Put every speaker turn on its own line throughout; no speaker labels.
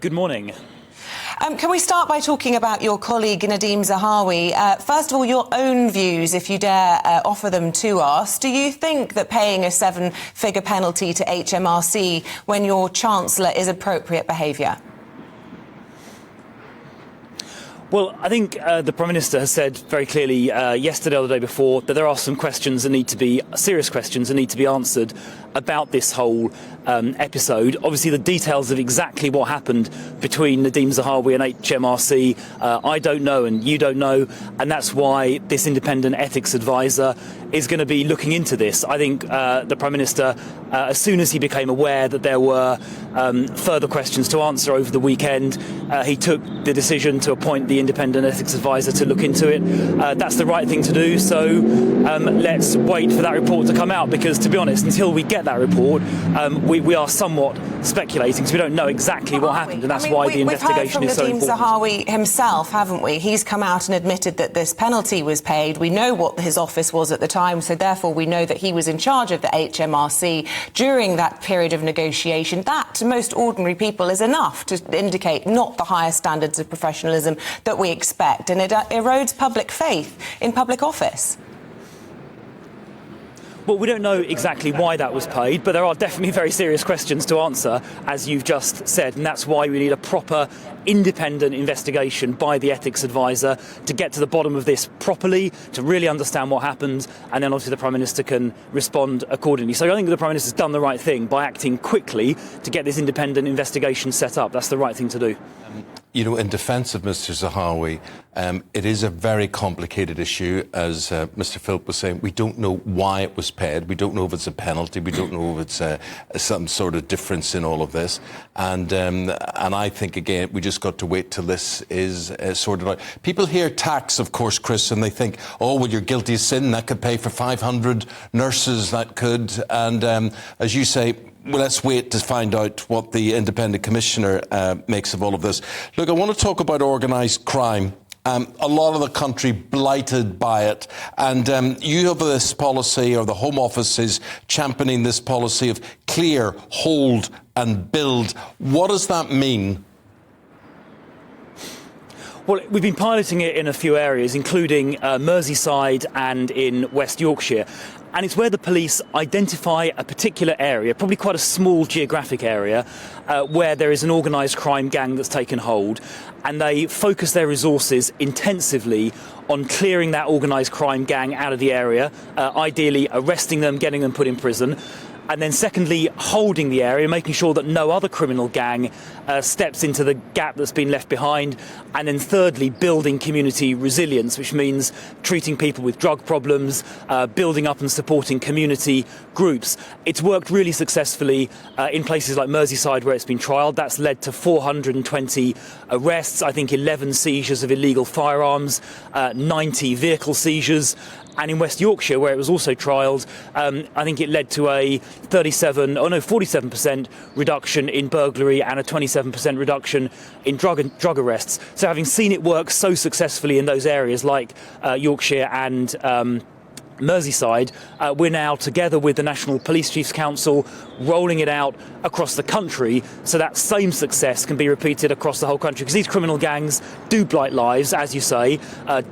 Good morning.
Can we start by talking about your colleague Nadhim Zahawi? First of all, your own views, if you dare offer them to us. Do you think that paying a 7-figure penalty to HMRC when your Chancellor is appropriate behaviour?
Well, I think the Prime Minister has said very clearly yesterday or the day before that there are some questions that need to be, serious questions that need to be answered about this whole episode. Obviously, the details of exactly what happened between Nadhim Zahawi and HMRC, I don't know and you don't know, and that's why this independent ethics advisor is going to be looking into this. I think the Prime Minister, as soon as he became aware that there were further questions to answer over the weekend, he took the decision to appoint the independent ethics advisor to look into it. That's the right thing to do, so let's wait for that report to come out, because, to be honest, until we get that report, we are somewhat speculating, because we don't know exactly what happened, and that's why the investigation is so important.
We've heard from Nadhim Zahawi himself, haven't we? He's come out and admitted that this penalty was paid. We know what his office was at the time, so therefore we know that he was in charge of the HMRC during that period of negotiation. That, to most ordinary people, is enough to indicate not the highest standards of professionalism that we expect, and it erodes public faith in public office.
Well, we don't know exactly why that was paid, but there are definitely very serious questions to answer, as you've just said, and that's why we need a proper independent investigation by the ethics advisor to get to the bottom of this properly, to really understand what happened, and then obviously the Prime Minister can respond accordingly. So I think the Prime Minister's done the right thing by acting quickly to get this independent investigation set up. That's the right thing to do.
You know, in defence of Mr Zahawi, it is a very complicated issue, as Mr Philp was saying. We don't know why it was paid. We don't know if it's a penalty. We don't know if it's some sort of difference in all of this. And I think, again, we just got to wait till this is sorted out. People hear tax, of course, Chris, and they think, oh, well, you're guilty of sin. That could pay for 500 nurses, that could. And as you say, well, let's wait to find out what the independent commissioner makes of all of this. Look, I want to talk about organised crime. A lot of the country blighted by it. And you have this policy, or the Home Office is championing this policy of clear, hold and build. What does that mean?
Well, we've been piloting it in a few areas, including Merseyside and in West Yorkshire. And it's where the police identify a particular area, probably quite a small geographic area, where there is an organised crime gang that's taken hold. And they focus their resources intensively on clearing that organised crime gang out of the area, ideally arresting them, getting them put in prison. And then secondly, holding the area, making sure that no other criminal gang steps into the gap that's been left behind. And then thirdly, building community resilience, which means treating people with drug problems, building up and supporting community groups. It's worked really successfully in places like Merseyside, where it's been trialled. That's led to 420 arrests, I think 11 seizures of illegal firearms, 90 vehicle seizures. And in West Yorkshire, where it was also trialled, I think it led to a 47% reduction in burglary and a 27% reduction in drug arrests. So having seen it work so successfully in those areas like Yorkshire and Merseyside, we're now, together with the National Police Chiefs Council, rolling it out across the country so that same success can be repeated across the whole country. Because these criminal gangs do blight lives, as you say,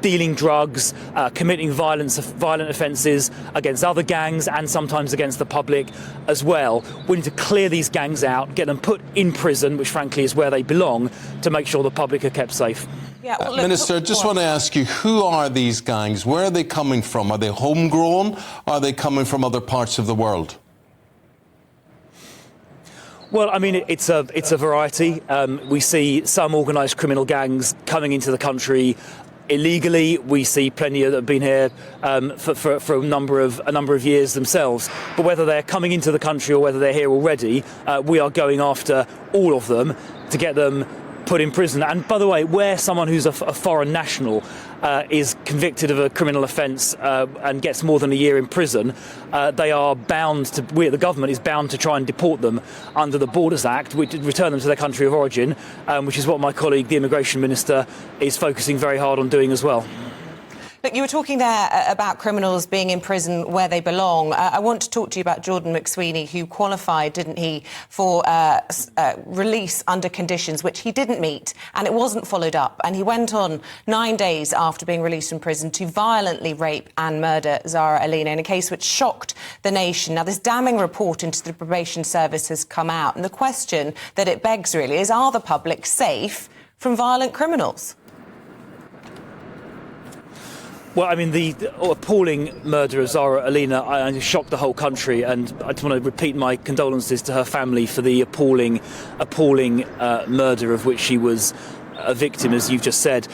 dealing drugs, committing violent offences against other gangs and sometimes against the public as well. We need to clear these gangs out, get them put in prison, which frankly is where they belong, to make sure the public are kept safe.
Yeah, well, look,
Minister, I just want to ask you, who are these gangs? Where are they coming from? Are they homegrown? Are they coming from other parts of the world?
Well, I mean, it's a variety. We see some organised criminal gangs coming into the country illegally. We see plenty that have been here for a number of years themselves. But whether they're coming into the country or whether they're here already, we are going after all of them to get them put in prison. And by the way, where someone who's a foreign national is convicted of a criminal offence and gets more than a year in prison, they are bound to, the government is bound to try and deport them under the Borders Act, which return them to their country of origin, which is what my colleague, the Immigration Minister, is focusing very hard on doing as well.
Look, you were talking there about criminals being in prison where they belong. I want to talk to you about Jordan McSweeney, who qualified, didn't he, for release under conditions which he didn't meet, and it wasn't followed up. And he went on 9 days after being released from prison to violently rape and murder Zara Aleena in a case which shocked the nation. Now, this damning report into the probation service has come out, and the question that it begs really is, are the public safe from violent criminals?
Well, I mean, the appalling murder of Zara Aleena I shocked the whole country, and I just want to repeat my condolences to her family for the appalling murder of which she was a victim, as you've just said.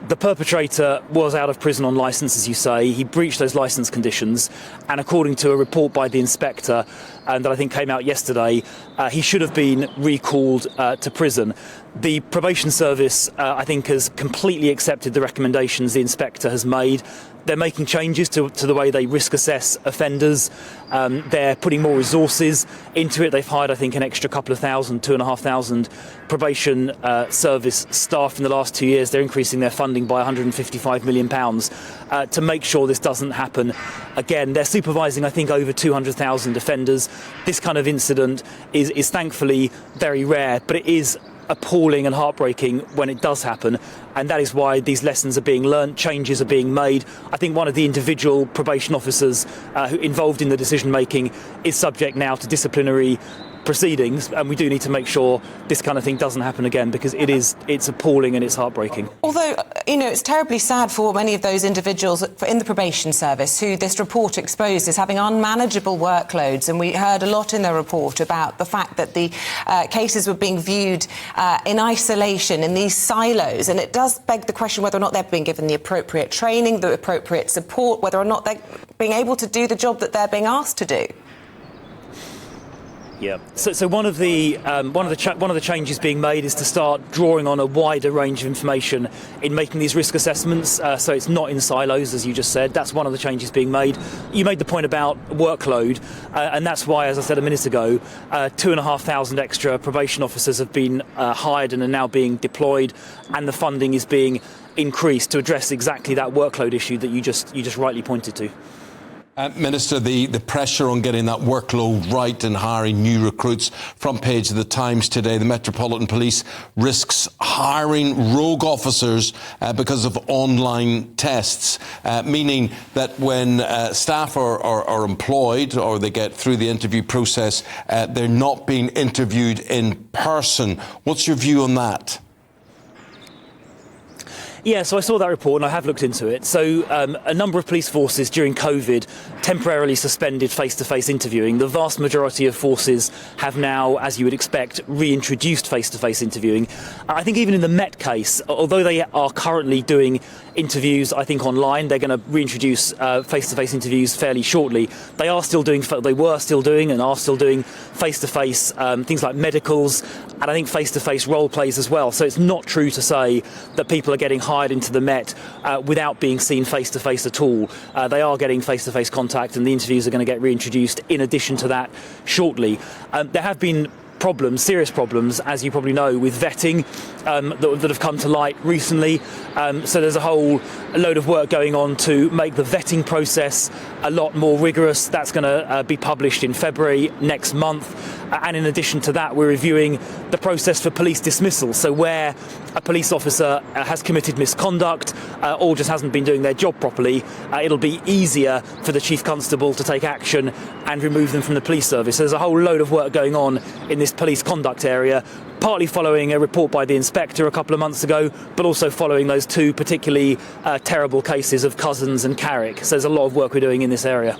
The perpetrator was out of prison on licence, as you say. He breached those licence conditions, and according to a report by the inspector that I think came out yesterday, he should have been recalled to prison. The probation service, I think, has completely accepted the recommendations the inspector has made. They're making changes to the way they risk assess offenders. They're putting more resources into it. They've hired, I think, an extra couple of thousand, 2,500 probation service staff in the last 2 years. They're increasing their funding by £155 million to make sure this doesn't happen again. They're supervising, I think, over 200,000 offenders. This kind of incident is thankfully very rare, but it is appalling and heartbreaking when it does happen, and that is why these lessons are being learnt, changes are being made. I think one of the individual probation officers who involved in the decision making is subject now to disciplinary proceedings, and we do need to make sure this kind of thing doesn't happen again, because it's appalling and it's heartbreaking.
Although, it's terribly sad for many of those individuals in the probation service who this report exposed as having unmanageable workloads, and we heard a lot in the report about the fact that the cases were being viewed in isolation, in these silos, and it does beg the question whether or not they're being given the appropriate training, the appropriate support, whether or not they're being able to do the job that they're being asked to do.
Yeah. So one of the changes being made is to start drawing on a wider range of information in making these risk assessments. So it's not in silos, as you just said. That's one of the changes being made. You made the point about workload, and that's why, as I said a minute ago, 2,500 extra probation officers have been hired and are now being deployed, and the funding is being increased to address exactly that workload issue that you just rightly pointed to.
Minister, the pressure on getting that workload right and hiring new recruits. Front page of the Times today, the Metropolitan Police risks hiring rogue officers because of online tests, meaning that when staff are employed or they get through the interview process, they're not being interviewed in person. What's your view on that?
Yeah, so I saw that report and I have looked into it. So a number of police forces during COVID temporarily suspended face-to-face interviewing. The vast majority of forces have now, as you would expect, reintroduced face-to-face interviewing. I think even in the Met case, although they are currently doing interviews, I think online, they're going to reintroduce face-to-face interviews fairly shortly. They were still doing and are still doing face-to-face things like medicals, and I think face-to-face role plays as well. So it's not true to say that people are getting hired into the Met without being seen face-to-face at all. They are getting face-to-face contact, and the interviews are going to get reintroduced in addition to that shortly. There have been serious problems, as you probably know, with vetting that have come to light recently. So there's a whole load of work going on to make the vetting process a lot more rigorous. That's going to be published in February next month. And in addition to that, we're reviewing the process for police dismissal. So where a police officer has committed misconduct or just hasn't been doing their job properly, it'll be easier for the Chief Constable to take action and remove them from the police service. So there's a whole load of work going on in this police conduct area, partly following a report by the inspector a couple of months ago, but also following those two particularly terrible cases of Cousins and Carrick. So there's a lot of work we're doing in this area.